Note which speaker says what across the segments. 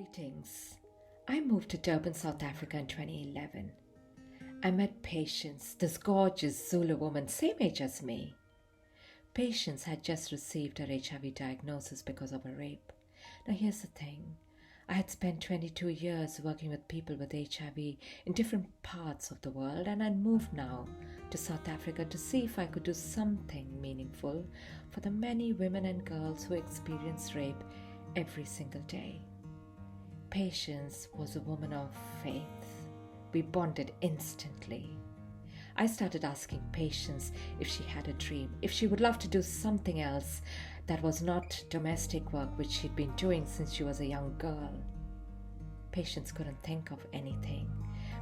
Speaker 1: Greetings. I moved to Durban, South Africa in 2011. I met Patience, this gorgeous Zulu woman, same age as me. Patience had just received her HIV diagnosis because of a rape. Now here's the thing. I had spent 22 years working with people with HIV in different parts of the world, and I'd moved now to South Africa to see if I could do something meaningful for the many women and girls who experience rape every single day. Patience was a woman of faith. We bonded instantly. I started asking Patience if she had a dream, if she would love to do something else that was not domestic work, which she'd been doing since she was a young girl. Patience couldn't think of anything,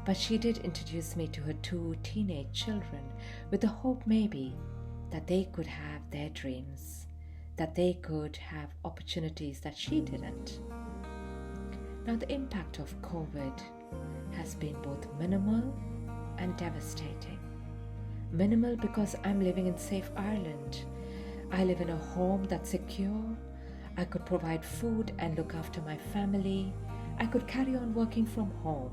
Speaker 1: but she did introduce me to her 2 teenage children with the hope maybe that they could have their dreams, that they could have opportunities that she didn't. Now, the impact of COVID has been both minimal and devastating. Minimal because I'm living in safe Ireland. I live in a home that's secure. I could provide food and look after my family. I could carry on working from home.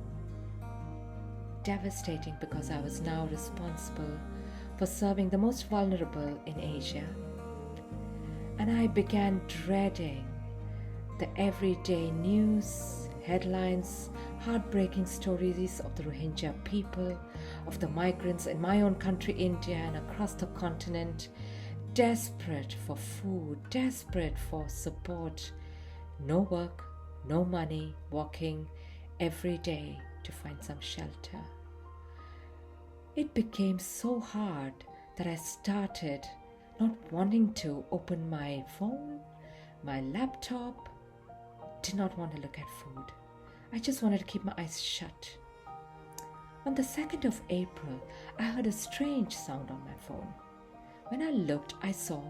Speaker 1: Devastating because I was now responsible for serving the most vulnerable in Asia. And I began dreading the everyday news, headlines, heartbreaking stories of the Rohingya people, of the migrants in my own country, India, and across the continent, desperate for food, desperate for support. No work, no money, walking every day to find some shelter. It became so hard that I started not wanting to open my phone, my laptop, did not want to look at food. I just wanted to keep my eyes shut. On the 2nd of April, I heard a strange sound on my phone. When I looked, I saw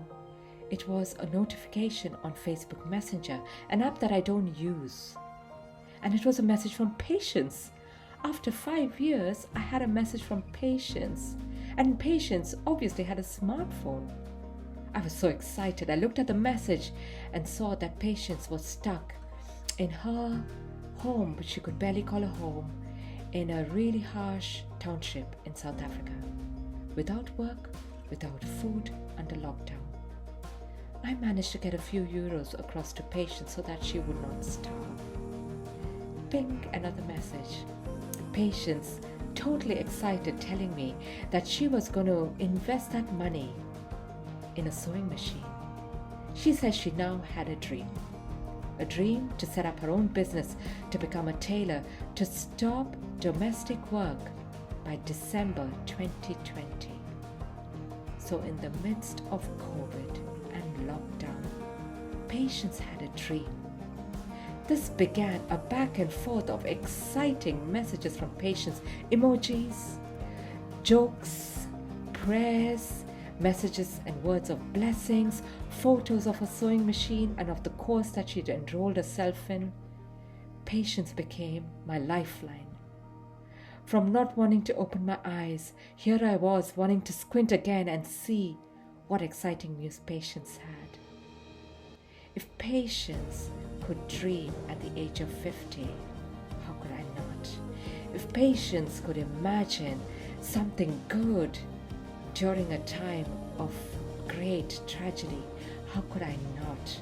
Speaker 1: it was a notification on Facebook Messenger, an app that I don't use. And it was a message from Patience. After 5 years, I had a message from Patience. And Patience obviously had a smartphone. I was so excited. I looked at the message and saw that Patience was stuck in her home, which she could barely call a home, in a really harsh township in South Africa, without work, without food, under lockdown. I managed to get a few euros across to Patience so that she would not starve. Ping, another message. Patience, totally excited, telling me that she was going to invest that money in a sewing machine. She said she now had a dream to set up her own business, to become a tailor, to stop domestic work by December 2020. So in the midst of COVID and lockdown, Patience had a dream. This began a back and forth of exciting messages from Patience, emojis, jokes, prayers, messages and words of blessings, photos of her sewing machine and of the course that she'd enrolled herself in. Patience became my lifeline. From not wanting to open my eyes, here I was wanting to squint again and see what exciting news Patience had. If Patience could dream at the age of 50, how could I not? If Patience could imagine something good during a time of great tragedy, how could I not?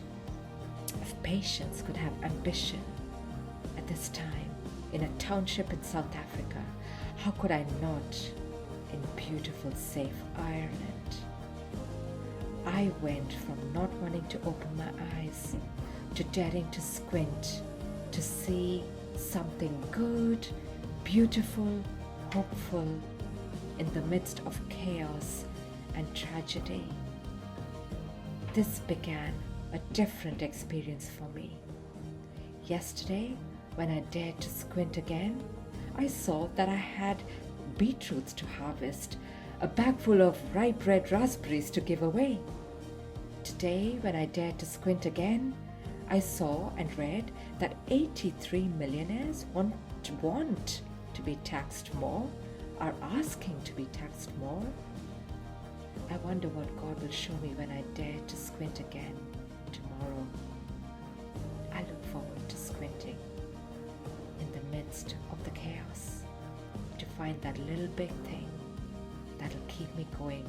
Speaker 1: If Patience could have ambition at this time in a township in South Africa, how could I not in beautiful, safe Ireland? I went from not wanting to open my eyes to daring to squint, to see something good, beautiful, hopeful, in the midst of chaos and tragedy. This began a different experience for me. Yesterday, when I dared to squint again, I saw that I had beetroots to harvest, a bag full of ripe red raspberries to give away. Today, when I dared to squint again, I saw and read that 83 millionaires want to be taxed more, are asking to be taxed more. I wonder what God will show me when I dare to squint again tomorrow. I look forward to squinting. midst of the chaos to find that little big thing that'll keep me going